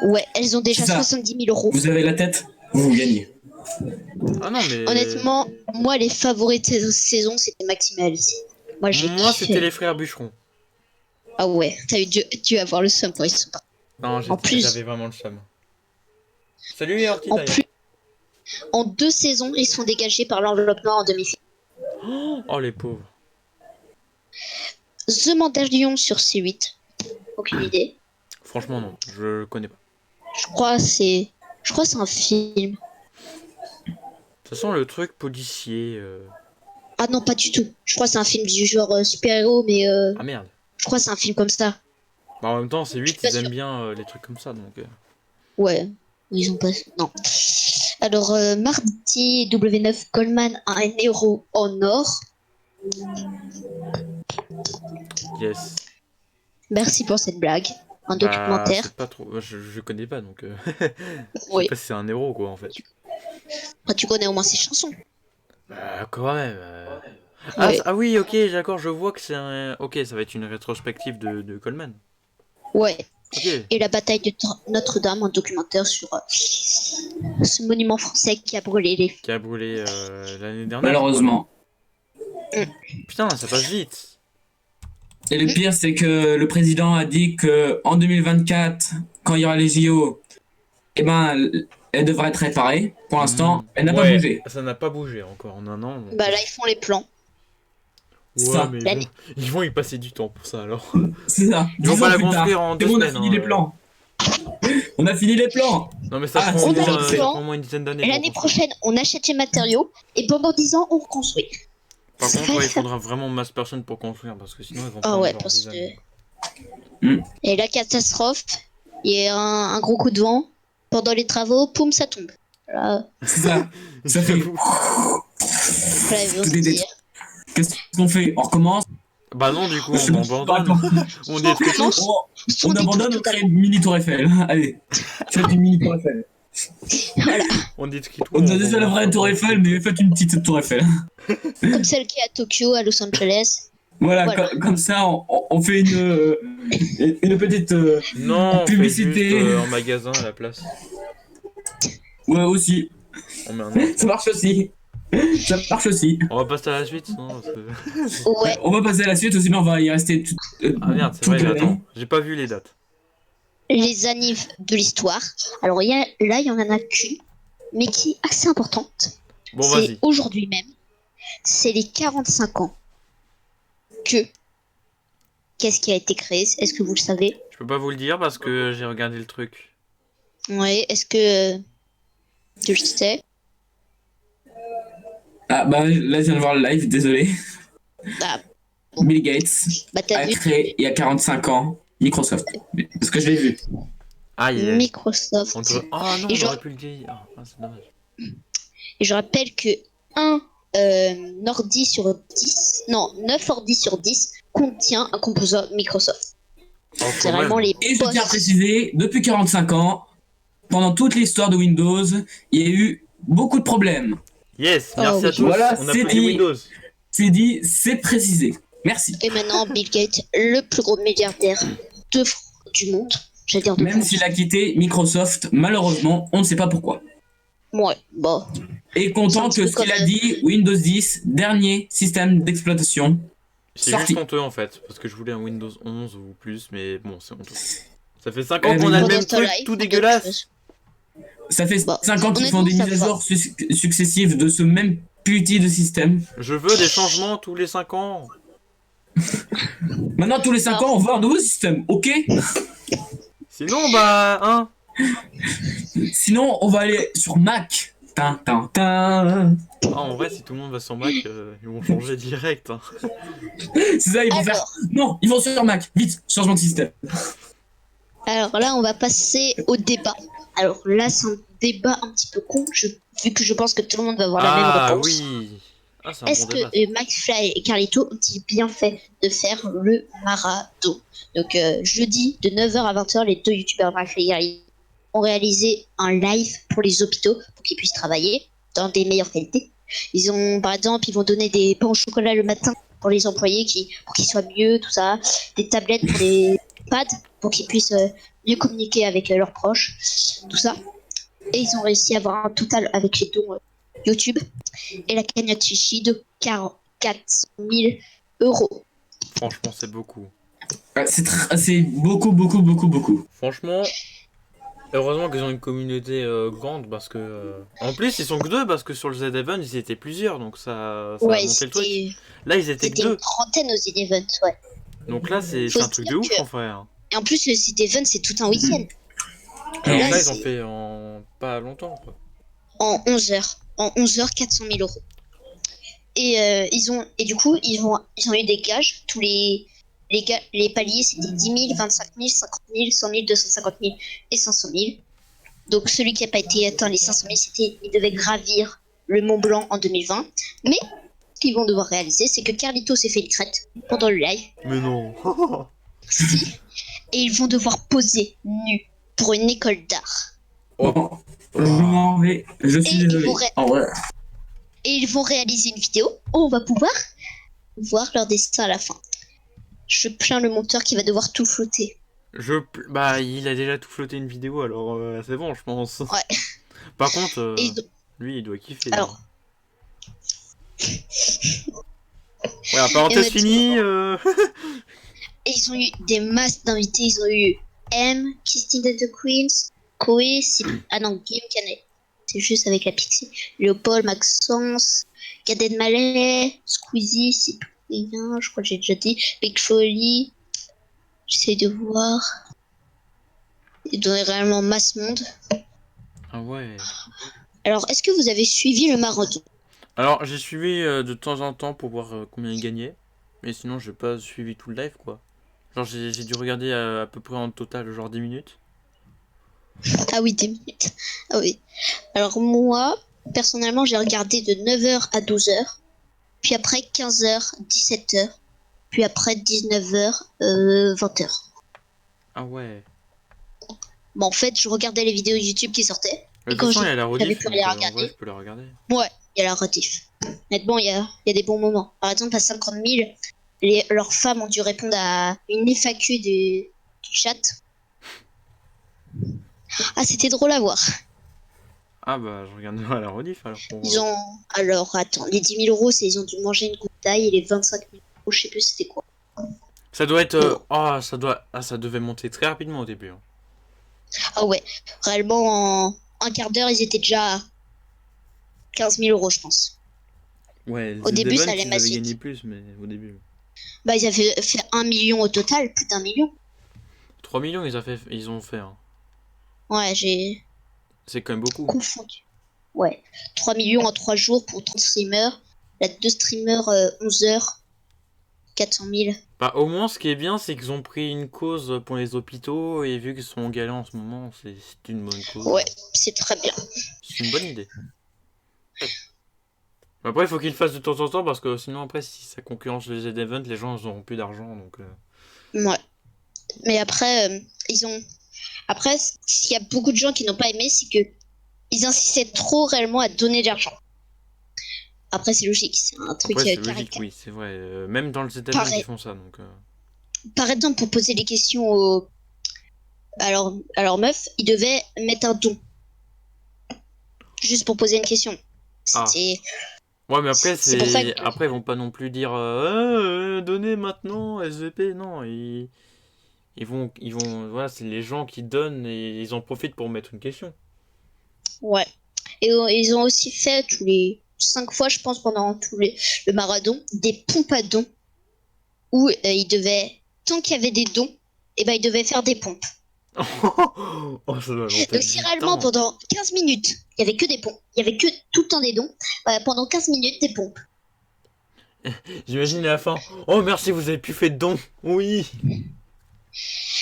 Ouais, elles ont déjà C'est ça. 70 000 euros. Vous avez la tête, vous gagnez. Ah non, mais. Honnêtement, moi, les favoris de cette saison, c'était Maxime et Alice. Moi, j'ai Moi, kiffé. c'était les frères Bûcheron. Ah ouais, t'as eu dû avoir le seum quand ils sont pas. Non, En plus- j'avais vraiment le seum. Salut Orti En d'ailleurs. plus, en 2 saisons, ils sont dégagés par l'enveloppe noire en demi-finale. Oh les pauvres. The Mandalorian sur C8. Aucune idée. Franchement, non, je connais pas. Je crois que c'est un film. De toute façon, le truc policier. Ah non, pas du tout. Je crois que c'est un film du genre super-héros, mais Ah merde. je crois que c'est un film comme ça. Bah, en même temps, c'est 8, suis pas ils aiment sûre. bien les trucs comme ça donc. Ouais, ils ont pas. Non. Alors, mardi, W9 Goldman a un héros en or. Yes. Merci pour cette blague. Un Bah, documentaire. c'est pas trop. Je connais pas donc. Je Oui. sais pas si c'est un héros quoi en fait. Ah, tu connais au moins ses chansons. Bah, quand même. Ah, Ouais. ah oui, ok, d'accord, je vois que c'est un. Ok, ça va être une rétrospective de Coleman. Ouais. Ok. Et la bataille de Notre-Dame, un documentaire sur ce monument français qui a brûlé les. Qui a brûlé l'année dernière. Malheureusement. Putain, ça passe vite. Et le pire, c'est que le président a dit que en 2024, quand il y aura les JO, eh ben, elle devrait être réparée. Pour l'instant, elle n'a pas Ouais, bougé. Ça n'a pas bougé encore en un an. donc- Bah là, ils font les plans. Ouais, ça. mais L'année- ils vont y passer du temps pour ça alors. C'est ça. Ils vont 10 pas ans la plus tard. construire en C'est 2 bon, on a semaines. fini hein. les plans. On a fini les plans. Non, mais ça Ah, prend on au a moins, les ça plans. prend au moins une dizaine d'années. Et pour l'année construire. prochaine, on achète les matériaux et pendant 10 ans, on reconstruit. Par Ça contre, va ouais, il faire- faudra vraiment masse personne pour construire parce que sinon ils vont Ah prendre ouais, genre parce 10 années. Et la catastrophe, il y a un gros coup de vent. Pendant les travaux, poum, ça tombe. Voilà, C'est ça. Ça fait. voilà, ils vont se Tout est dire. Qu'est-ce qu'on fait? On recommence. Bah non, du coup, Je sais on pas. abandonne. On détruit tout. recommence. On abandonne, on crée une mini tour Eiffel. Allez, faites une mini tour Eiffel. On détruit tout. On a déjà la vraie tour Eiffel, mais faites une petite tour Eiffel. Comme celle qui est à Tokyo, à Los Angeles. Voilà, Voilà. Comme ça, on fait une petite Non, on fait publicité. juste en magasin à la place. Ouais, aussi. On met un nom. Ça marche aussi. Ça marche aussi. On va passer à la suite, sinon. Ouais, On va passer à la suite, ou sinon on va y rester Ah merde, c'est toute vrai, l'année. attends. J'ai pas vu les dates. les annives de l'histoire. Alors là, il y en a qu'une, mais qui est assez importante. Bon, C'est vas-y. aujourd'hui même. C'est les 45 ans que... Qu'est-ce qui a été créé? Est-ce que vous le savez? Je peux pas vous le dire parce que j'ai regardé le truc. Ouais, est-ce que tu le sais? Ah bah là je viens de voir le live, désolé. Bah, Bill Gates bah t'as a vu créé il y a 45 ans Microsoft. Parce que je l'ai vu. Ah, il est. Microsoft. Ah non, Et on genre- aurait pu le dire. Ah, c'est dommage. Et je rappelle que un ordi sur 10, non, 9 ordi sur 10 contient un composant Microsoft. Oh, C'est quand vraiment même. les Et je boss. tiens à préciser, depuis 45 ans, pendant toute l'histoire de Windows, il y a eu beaucoup de problèmes. Yes, Oh, merci à oui. tous. Voilà, On c'est applaudit dit. Windows. C'est dit, c'est précisé. Merci. Et maintenant, Bill Gates, le plus gros milliardaire du monde. J'allais dire de Même monde. s'il a quitté Microsoft, malheureusement, on ne sait pas pourquoi. Ouais, bon. Et content C'est que un petit ce peu qu'il a comme, dit, Windows 10, dernier système d'exploitation. C'est Sorti. juste honteux en fait. Parce que je voulais un Windows 11 ou plus, mais bon, c'est honteux. Ça fait 5 ans Eh, qu'on mais a le Pendant même ton truc live, tout on a dégueulasse. quelque chose. Ça fait Bon, 5 ans qu'ils font des honnêtement, mises à ça jour successives de ce même putain de système. Je veux des changements tous les 5 ans. Maintenant, tous les 5 ans, on veut un nouveau système, ok? Sinon, bah, hein. Sinon, on va aller sur Mac. Tin, tin, tin. Ah, en vrai, si tout le monde va sur Mac, ils vont changer direct. Hein. C'est ça, ils vont faire. Alors, Non, ils vont sur Mac. Vite, changement de système. alors là, on va passer au débat. Alors là, c'est un débat un petit peu con, vu que je pense que tout le monde va avoir la même Ah réponse. oui. Ah, c'est un Est-ce bon que débat. McFly et Carlito ont-ils bien fait de faire le marathon? Donc jeudi de 9h à 20h, les deux youtubeurs McFly et Carlito ont réalisé un live pour les hôpitaux pour qu'ils puissent travailler dans des meilleures qualités. Ils ont, par exemple, ils vont donner des pains au chocolat le matin pour les employés pour qu'ils soient mieux, tout ça. Des tablettes pour les pads pour qu'ils puissent mieux communiquer avec leurs proches, tout ça. Et ils ont réussi à avoir un total avec les dons YouTube et la cagnotte Chichi de 400 000 euros. Franchement, c'est beaucoup. C'est beaucoup, beaucoup, beaucoup, beaucoup. Franchement, heureusement qu'ils ont une communauté grande parce que. En plus, ils sont que deux parce que sur le Z-Event, ils étaient plusieurs donc ça a Ouais, monté le truc. c'était Là, ils étaient que une deux. trentaine aux events, ouais. Donc là, c'est Faut un se truc dire de ouf, que- mon frère. Et en plus, le site event, c'est tout un week-end. Alors là, là, ils ont c'est- fait en pas longtemps, quoi. En 11 heures. En 11 heures, 400 000 euros. Et, et du coup, ils ont eu des gages. Tous les paliers, c'était 10 000, 25 000, 50 000, 100 000, 250 000 et 500 000. Donc celui qui n'a pas été atteint les 500 000, il devait gravir le Mont Blanc en 2020. Mais ce qu'ils vont devoir réaliser, c'est que Carlito s'est fait une crête pendant le live. Mais non. Si. Et ils vont devoir poser nus pour une école d'art. Oh. Bon, je m'en vais. Je suis Et désolé. il pourrait- Au revoir. Et ils vont réaliser une vidéo où on va pouvoir voir leur dessin à la fin. Je plains le monteur qui va devoir tout flouter. Bah, il a déjà tout flotté une vidéo, alors c'est bon, je pense. Ouais. Par contre, Et lui, il doit kiffer. Alors. Ouais, parenthèse honnêtement- finie. Et ils ont eu des masses d'invités. Ils ont eu M, Christine the Queens, Koé, ah non, Guillaume Canet. C'est juste avec la Pixie. Léopold, Maxence, Gad Elmaleh, Squeezie, Cyprien, je crois que j'ai déjà dit. Big Folly. J'essaie de voir. Ils donnaient réellement masse monde. Ah ouais. Alors, est-ce que vous avez suivi le marathon? Alors, j'ai suivi de temps en temps pour voir combien il gagnait. Mais sinon, j'ai pas suivi tout le live, quoi. Genre, j'ai dû regarder à peu près en total, genre 10 minutes. Ah oui, 10 minutes. Ah oui. Alors moi, personnellement, j'ai regardé de 9h à 12h. Puis après 15h, 17h. Puis après 19h, 20h. Ah ouais. Bon, en fait, je regardais les vidéos YouTube qui sortaient. De Et toute quand façon, il y a la j'avais rediff, plus donc rien à en vrai, regarder. je peux la regarder. Ouais, il y a la rediff. Honnêtement, il y a des bons moments. Par exemple, à 50 000, leurs femmes ont dû répondre à une FAQ du chat. Ah, c'était drôle à voir. Ah bah, je regarderai à la rediff alors pour Ils voir. ont. Alors, attends, les 10 000 euros, c'est ils ont dû manger une goutte d'ail et les 25 000 euros, je sais plus c'était quoi. Ça doit être. Ça devait monter très rapidement au début, hein. Ah ouais, réellement, en un quart d'heure, ils étaient déjà à 15 000 euros, je pense. Ouais, Au The début, ça Devon, allait ils avaient massif. gagné plus, mais au début. Bah, ils avaient fait 1 million au total, plus d'1 million. 3 millions, ils ont fait, hein. Ouais, j'ai C'est quand même beaucoup. confondu. Ouais, 3 millions en 3 jours pour 30 streamers. La 2 streamers, 11 heures, 400 000. Bah, au moins, ce qui est bien, c'est qu'ils ont pris une cause pour les hôpitaux, et vu qu'ils sont en galère en ce moment, c'est une bonne cause. Ouais, c'est très bien. C'est une bonne idée. Après, il faut qu'ils le fassent de temps en temps, parce que sinon, après, si ça concurrence les events, les gens n'auront plus d'argent, donc... Ouais. Mais après, ils ont. Après, s'il y a beaucoup de gens qui n'ont pas aimé, c'est que ils insistaient trop réellement à donner de l'argent. Après, c'est logique, c'est un truc Après, c'est logique, caractère. oui, c'est vrai. Même dans le Z-Event, Pareil. ils font ça, donc... Par exemple, pour poser des questions à leur meuf, ils devaient mettre un don. Juste pour poser une question. Ah. C'était. Ouais, mais après, C'est pour ça que. Après, ils vont pas non plus dire donnez maintenant, SVP. Non, ils vont. Voilà, c'est les gens qui donnent et ils en profitent pour mettre une question. Ouais. Et ils ont aussi fait tous les 5 fois, je pense, pendant le marathon, des pompes à dons où ils devaient. Tant qu'il y avait des dons, et ben, ils devaient faire des pompes. Oh, ça doit monter Donc, si du réellement temps. pendant 15 minutes, il y avait que des pompes, il y avait que tout le temps des dons, pendant 15 minutes, des pompes. J'imagine à la fin. Oh, merci, vous avez pu faire de dons. Oui.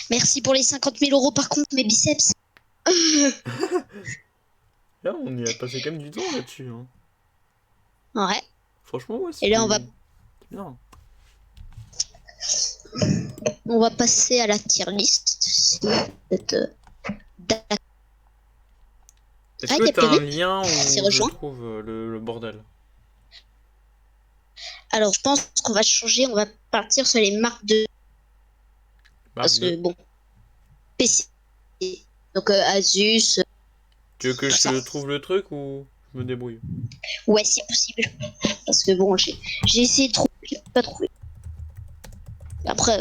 Merci pour les 50 000 euros par contre, mes biceps. Là, on y a passé quand même du temps là-dessus, hein. Ouais. Franchement, ouais, Et là, c'est bien. on va passer à la tier list. Si vous êtes, d'accord. Est-ce Ah, que y a t'as un Philippe lien qui s'est où je rejoint. trouve le bordel? Alors, je pense qu'on va changer, on va partir sur les marques de. Marc Parce que, 2. bon, PC. Donc, Asus, Tu veux que tout je ça. te trouve le truc ou je me débrouille? Ouais, c'est possible. Parce que, bon, j'ai essayé de trouver, j'ai pas trouvé. Après,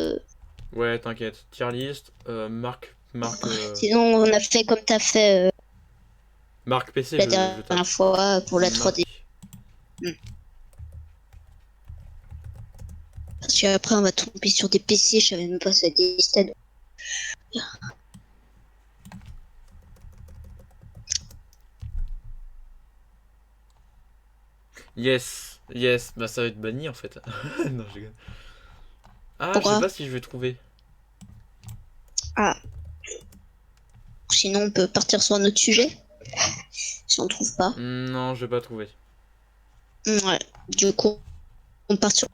Ouais, t'inquiète. Tier list, sinon, on a fait comme t'as fait Marc PC, la je tape. dernière fois pour la 3D. Marc. Parce qu'après, on va tomber sur des PC, je savais même pas ça existait. Yes, yes, bah ça va être banni en fait. Non, je rigole. Ah, je Pourquoi sais pas si je vais trouver. Ah. Sinon, on peut partir sur un autre sujet. Si on trouve pas. Non, je vais pas trouver. Ouais. Du coup, on part sur.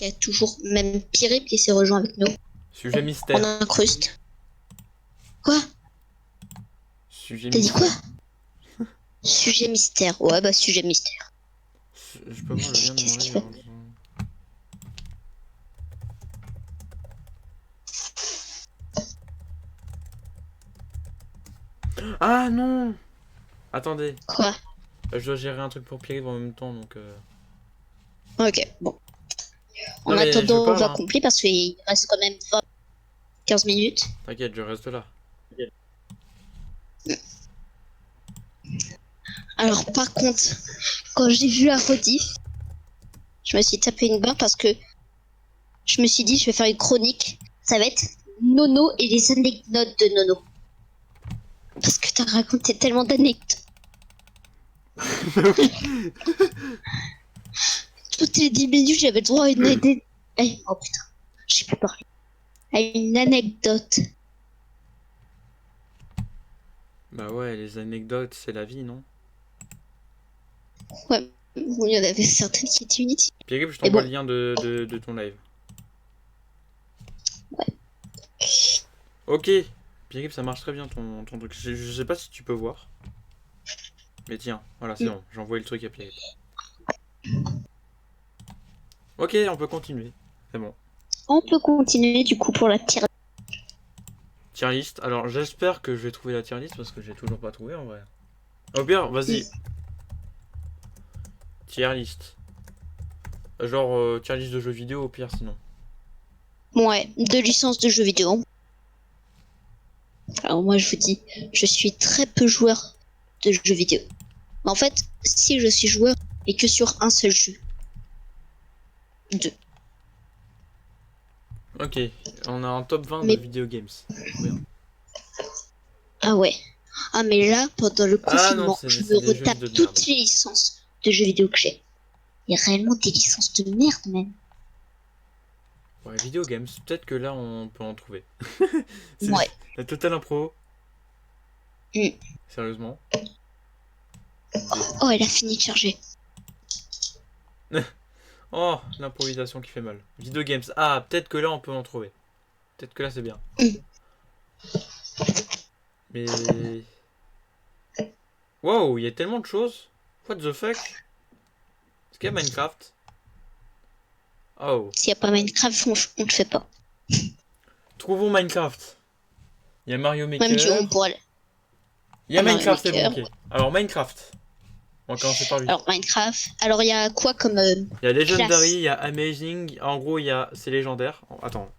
Il y a toujours même Pirip qui s'est rejoint avec nous. Sujet mystère. On incruste. Quoi? Sujet T'as dit mystère. quoi? Sujet mystère. Ouais, bah, sujet mystère. Je peux voir le lien de Qu'est-ce mon qu'il live. fait? Ah non! Attendez, Quoi? je dois gérer un truc pour Pierre en même temps donc. Ok, bon. En Non, mais je attendant, on parle, va hein. complet parce qu'il reste quand même 15 minutes. T'inquiète, je reste là. Alors, par contre, quand j'ai vu la rediff, je me suis tapé une barre parce que je me suis dit, je vais faire une chronique. Ça va être Nono et les anecdotes de Nono. Parce que t'as raconté tellement d'anecdotes. Toutes les 10 minutes, j'avais le droit à une anecdote. Oh putain, je sais plus parler. À une anecdote. Bah ouais, les anecdotes, c'est la vie, non? Ouais, bon, il y en avait certaines qui étaient inutiles. Pierre, je Mais t'envoie bon. le lien de ton live. Ouais. Ok, Pierre, ça marche très bien ton truc. Je sais pas si tu peux voir. Mais tiens, voilà, c'est bon, j'ai envoyé le truc à Pierre. Ok, on peut continuer. C'est bon. On peut continuer du coup pour la tier. Tier list. Alors, j'espère que je vais trouver la tier list parce que j'ai toujours pas trouvé en vrai. Au pire, vas-y. Tier list. Genre, tier list de jeux vidéo au pire, sinon. Ouais, de licence de jeux vidéo. Alors moi je vous dis, je suis très peu joueur de jeux vidéo. En fait, si je suis joueur, et que sur un seul jeu. Deux. Ok, on a un top 20 Mais- de video games. Trop bien. Ah ouais. Ah mais là, pendant le Ah non, confinement, c'est je des me jeux retape de merde. toutes les licences de jeux vidéo que j'ai. Il y a réellement des licences de merde même. Ouais, video games, peut-être que là on peut en trouver. C'est Ouais. la totale impro. Mm. Sérieusement. Oh, elle a fini de charger. Oh, l'improvisation qui fait mal. Video games. Ah, peut-être que là on peut en trouver. Peut-être que là c'est bien. Mais. Wow, il y a tellement de choses. What the fuck? Est-ce qu'il y a Minecraft? Oh. S'il n'y a pas Minecraft, on le fait pas. Trouvons Minecraft. Il y a Mario Même du on Maker. pourrait. Il y a Mario Minecraft, c'est bon, Maker. ok. Alors Minecraft. On va commencer par lui. Alors Minecraft. Alors il y a quoi comme Il y a Legendary, classe? il y a Amazing. En gros, il y a. C'est légendaire. Attends.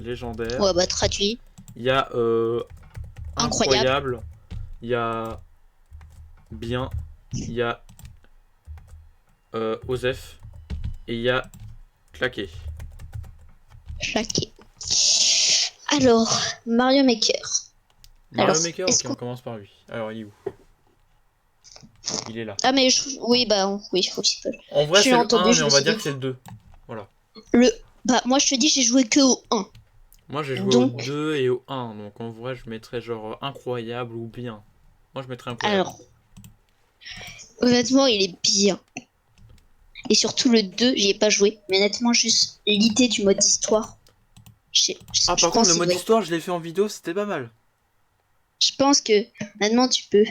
Légendaire. Ouais bah traduit. Il y a Incroyable. incroyable. Il y a bien. Il y a Osef. Et il y a claqué. Claqué. Alors, Mario Maker. Mario Alors, Maker, est-ce ok, on commence par lui. Alors, il est où? Il est là. Ah mais oui bah oui, faut aussi pas. En vrai, J'ai c'est le entendu, 1, je mais me on va suis dire dit- que c'est le 2. Voilà. Bah moi je te dis j'ai joué que au 1. Moi, j'ai joué Donc- au 2 et au 1. Donc, en vrai, je mettrais genre incroyable ou bien. Moi, je mettrais incroyable. Alors, honnêtement il est bien. Et surtout le 2, j'y ai pas joué. Mais honnêtement juste l'idée du mode histoire. Ah, par contre, pense le qu'il mode doit- histoire, je l'ai fait en vidéo, c'était pas mal. Je pense que maintenant tu peux.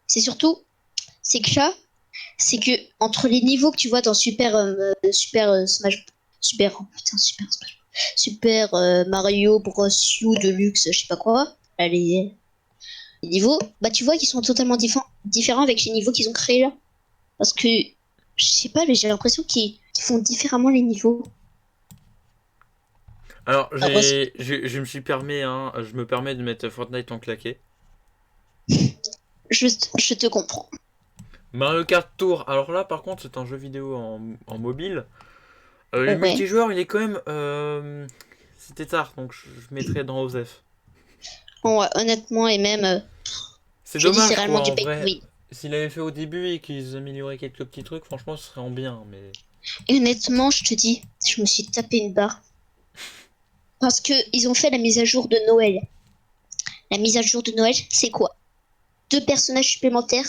C'est surtout, c'est que là, c'est que entre les niveaux que tu vois dans Super Smash, Super Mario Bros. U Deluxe, je sais pas quoi, là, les niveaux, bah tu vois qu'ils sont totalement différents avec les niveaux qu'ils ont créés là. Parce que, je sais pas, mais j'ai l'impression qu'ils font différemment les niveaux. Alors, Après, je me suis permis, hein, je me permets de mettre Fortnite en claqué. je te comprends. Mario Kart Tour, alors là, par contre, c'est un jeu vidéo en mobile. Le Ouais. multijoueur, il est quand même. C'était tard, donc je mettrais dans OZEF. Bon, ouais, honnêtement, et même, C'est je te dis, dommage, c'est réellement quoi, du en pay to vrai. win. S'il avait fait au début et qu'ils amélioraient quelques petits trucs, franchement, ce serait en bien, mais. Et honnêtement, je te dis, je me suis tapé une barre. Parce que ils ont fait la mise à jour de Noël. La mise à jour de Noël, c'est quoi? 2 personnages supplémentaires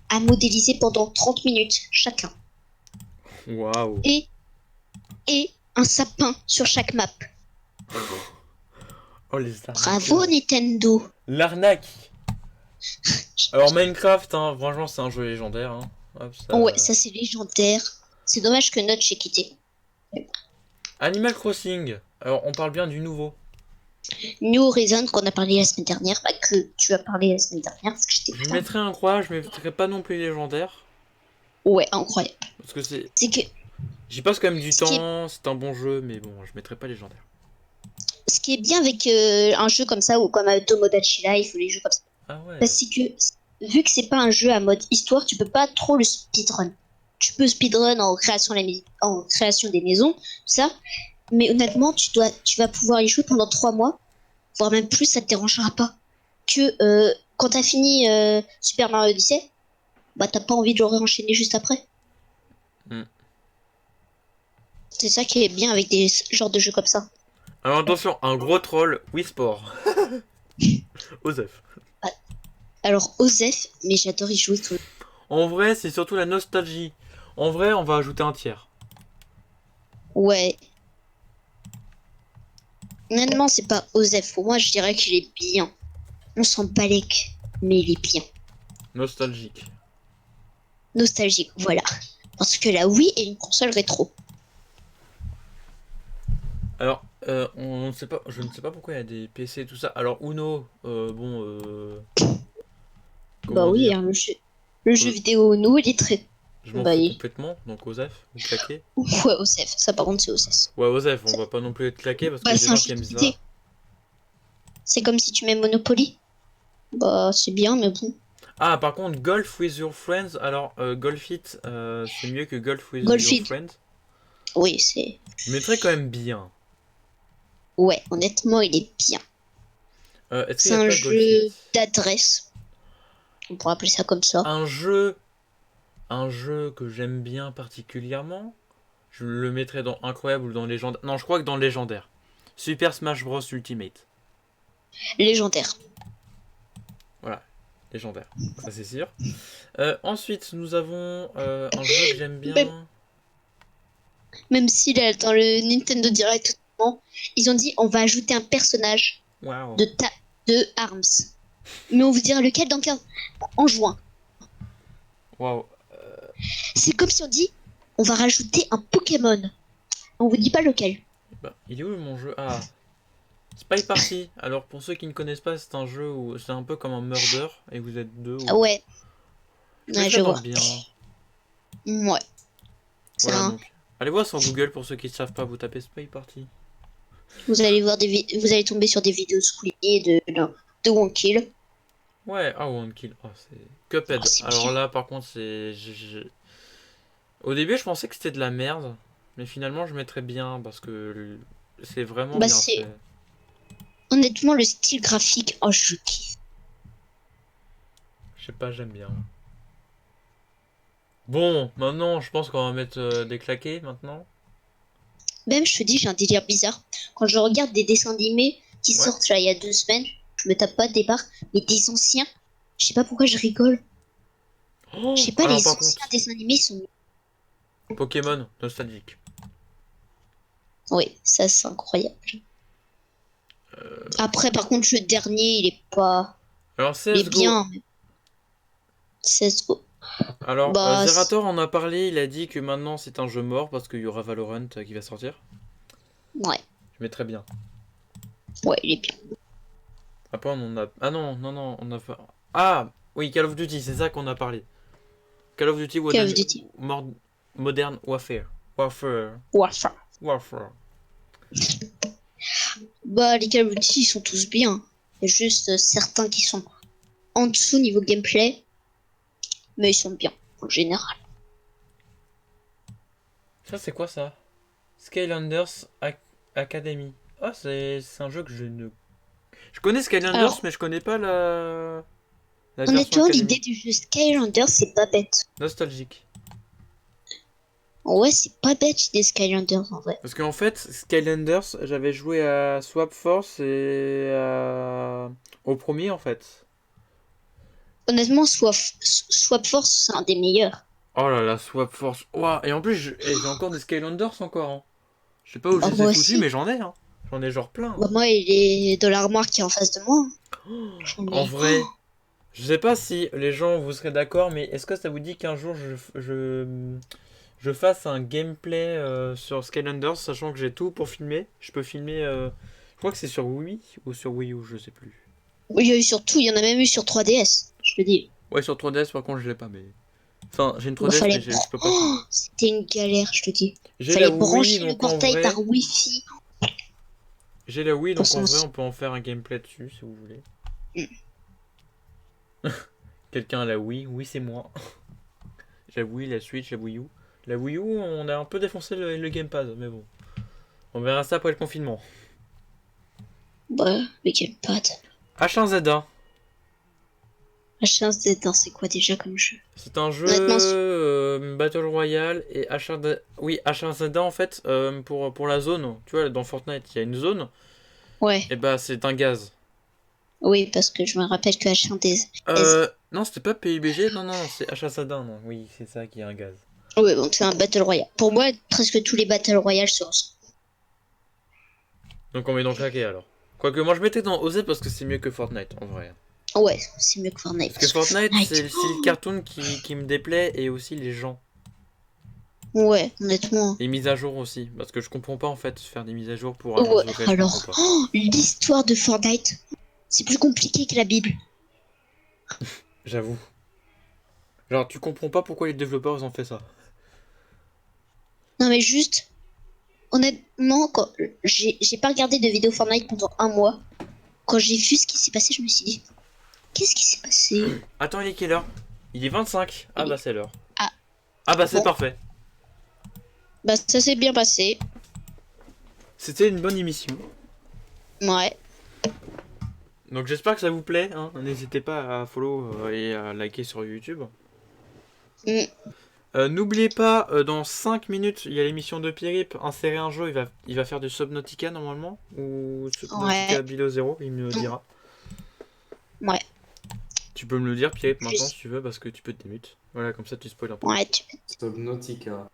à modéliser pendant 30 minutes chacun. Waouh. Et un sapin sur chaque map. Oh, les arnaques. Bravo Nintendo. L'arnaque. Alors, Minecraft, hein, franchement, c'est un jeu légendaire. Hein. Hop, ça- Ouais, ça c'est légendaire. C'est dommage que Notch ait quitté. Animal Crossing. Alors, on parle bien du nouveau. New Horizon qu'on a parlé la semaine dernière, bah que tu as parlé la semaine dernière parce que j'étais Je pas. mettrais incroyable, je mettrais pas non plus légendaire. Ouais, incroyable. Parce que c'est. C'est que J'y passe quand même du Ce qui est- temps, c'est un bon jeu, mais bon, je mettrais pas légendaire. ce qui est bien avec un jeu comme ça ou comme Tomodachi Life ou les jeux comme ça, Ah ouais. bah, c'est que vu que c'est pas un jeu à mode histoire, tu peux pas trop le speedrun. Tu peux speedrun en création, en création des maisons, tout ça, mais honnêtement, tu vas pouvoir y jouer pendant 3 mois, voire même plus, ça te dérangera pas. Que quand t'as fini Super Mario Odyssey, bah t'as pas envie de le réenchaîner juste après. Mm. C'est ça qui est bien avec des genres de jeux comme ça. Alors attention, un gros troll, Wii Sport. Osef. Alors Osef, mais j'adore y jouer tout. En vrai, c'est surtout la nostalgie. En vrai, on va ajouter un tiers. Ouais. Honnêtement, c'est pas Osef. Pour moi, je dirais qu'il est bien. On s'en balèque, mais il est bien. Nostalgique. Nostalgique, voilà. Parce que la Wii est une console rétro. Alors, on ne sait pas, je ne sais pas pourquoi il y a des PC et tout ça. Alors, Uno, Bah comment oui, dire? hein, le jeu vidéo Uno, il est très. Je m'en Bah, fous complètement, donc Osef, vous claquez. ouais, OSEF, ça par contre c'est OSEF. Ouais, Osef, on va pas non plus être claqué parce qu'il y Bah a des c'est un gens jeu qui aiment ça. d'idée. C'est comme si tu mets Monopoly. Bah c'est bien, mais bon. Ah, par contre, Golf with your friends, alors Golf It, c'est mieux que Golf with Golf your It. friends. Oui, c'est. Je mettrais quand même bien. Ouais, honnêtement, il est bien. Est-ce qu'il C'est n'y a un pas Golf jeu It? d'adresse. On pourrait appeler ça comme ça. Un jeu que j'aime bien particulièrement, je le mettrais dans Incroyable ou dans Légendaire. Non, je crois que dans Légendaire. Super Smash Bros Ultimate. Légendaire. Voilà, Légendaire. Ça c'est sûr. Ensuite, nous avons un jeu que j'aime bien. Même si là, dans le Nintendo Direct, ils ont dit on va ajouter un personnage Waouh. de ARMS. Mais on vous dira lequel dans 15... en juin. Waouh. C'est comme si on dit on va rajouter un Pokémon. On vous dit pas lequel. Bah, il est où mon jeu? Ah, Spy Party. Alors pour ceux qui ne connaissent pas, c'est un jeu où c'est un peu comme un murder et vous êtes deux. Ah ouais. Je Ouais, mettrais je dans vois. bien. Ouais. C'est Voilà un- donc. Allez voir sur Google pour ceux qui ne savent pas, vous tapez Spy Party. Vous allez voir vous allez tomber sur des vidéos soulignées de One Kill. Ouais, ah One Kill. Oh, c'est Cuphead. Oh, c'est Alors bien. là par contre c'est. Au début je pensais que c'était de la merde. Mais finalement je mettrais bien parce que c'est vraiment Bah bien c'est fait. honnêtement le style graphique. Oh je kiffe. Je sais pas, j'aime bien. Bon, maintenant je pense qu'on va mettre des claqués maintenant. Même je te dis j'ai un délire bizarre. Quand je regarde des dessins animés qui Ouais. sortent là il y a 2 semaines, je me tape pas de départ, mais des anciens. Je sais pas pourquoi je rigole. Oh, Je sais pas, alors les par anciens contre, dessins animés sont. Pokémon, nostalgique. Oui, ça c'est incroyable. Euh, Après, par contre, le dernier, il est pas. Alors Il est CSGO. bien. Mais... CSGO. Alors Bah, Zerator en a parlé, il a dit que maintenant c'est un jeu mort parce qu'il y aura Valorant qui va sortir. ouais, Je mettrais bien. ouais, il est bien. Après on en a. Ah non, non, non, on a pas. Ah oui, Call of Duty, c'est ça qu'on a parlé. Call of Duty Call of Duty. Modern Warfare. Warfare. Warfare. Warfare. Bah, les Call of Duty, ils sont tous bien. Il y a juste certains qui sont en dessous niveau gameplay. Mais ils sont bien, en général. Ça c'est quoi ça? Skylanders Academy. Ah c'est un jeu que je ne. Je connais Skylanders Alors, mais je connais pas la version honnêtement, Academy. l'idée du jeu Skylanders, c'est pas bête. Nostalgique. Ouais, c'est pas bête l'idée Skylanders en vrai. Parce qu'en fait, Skylanders, j'avais joué à Swap Force et au premier en fait. Honnêtement, Swap Force, c'est un des meilleurs. Oh là là, Swap Force. Ouah, et en plus, j'ai encore des Skylanders encore. Hein. Je sais pas où je Ah, les ai moi foutus, aussi. mais j'en ai. Hein. J'en ai genre plein. Bah, moi, il est dans l'armoire qui est en face de moi. J'en En ai- vrai, je sais pas si les gens vous serez d'accord, mais est-ce que ça vous dit qu'un jour je fasse un gameplay sur Skylanders, sachant que j'ai tout pour filmer? Je peux filmer. Je crois que c'est sur Wii ou sur Wii U, je sais plus. Oui, il y a eu sur tout, il y en a même eu sur 3DS, je te dis. Ouais, sur 3DS, par contre, je l'ai pas, mais. Enfin, j'ai une Bah, 3DS, fallait... mais je peux pas filmer. Oh, c'était une galère, je te dis. J'ai Fallait la Wii, brancher le donc en portail vrai. par Wi-Fi. J'ai la Wii, Pour donc en son- vrai, on peut en faire un gameplay dessus, si vous voulez. Mm. Quelqu'un a la Wii? Oui, c'est moi. J'ai la Wii, la Switch, la Wii U. La Wii U, on a un peu défoncé le gamepad, mais bon. On verra ça après le confinement. Bah, le gamepad. H1Z1. H1Z1, c'est quoi déjà comme jeu? C'est un jeu Honnêtement, Battle Royale et H1Z... Oui, H1Z1 en fait, pour la zone, tu vois, dans Fortnite, il y a une zone, Ouais, et bah c'est un gaz. oui, parce que je me rappelle que H1Z... Non, c'était pas PUBG, non, non, c'est H1Z1, non, oui, c'est ça qui est un gaz. Ouais, donc c'est un Battle Royale. Pour moi, presque tous les Battle Royale se ressemblent. Donc on met dans claqué alors. Quoique moi je mettais dans OZ parce que c'est mieux que Fortnite, en vrai. Ouais, c'est mieux que Fortnite. Parce que Fortnite, c'est le Oh, style cartoon qui me déplaît et aussi les gens. Ouais, honnêtement. Et mise à jour aussi. Parce que je comprends pas en fait faire des mises à jour pour avoir Ouais, ce jeu, je alors, comprends pas. oh, l'histoire de Fortnite, c'est plus compliqué que la Bible. J'avoue. Genre, tu comprends pas pourquoi les développeurs ils ont fait ça. Non mais juste, honnêtement, quand j'ai pas regardé de vidéo Fortnite pendant un mois. Quand j'ai vu ce qui s'est passé, je me suis dit, qu'est-ce qui s'est passé? Attends, il est quelle heure? Il est 25. Ah bah c'est l'heure. Ah. Ah bah c'est Bon. parfait. Bah ça s'est bien passé. C'était une bonne émission. Ouais. Donc j'espère que ça vous plaît. Hein. N'hésitez pas à follow et à liker sur YouTube. Mm. N'oubliez pas, dans 5 minutes, il y a l'émission de Pierrip. Insérer un jeu, il va faire du Subnautica normalement. Ou Subnautica Ouais. Below Zero, il me le dira. Ouais. Tu peux me le dire, Pierrip, maintenant Juste- si tu veux, parce que tu peux te mute. Voilà, comme ça tu spoil un peu. Ouais, Subnautica.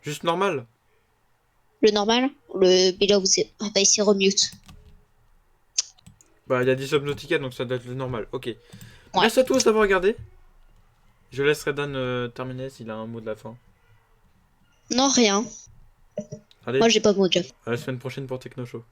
Juste normal. le normal, le below, bah, il s'est remute. Bah, il a dit Subnautica, donc ça doit être le normal. Ok. Merci à tous d'avoir regardé. Je laisse Redan terminer s'il a un mot de la fin. Non, rien. Allez, Moi, j'ai pas mon job. à la semaine prochaine pour Techno Show.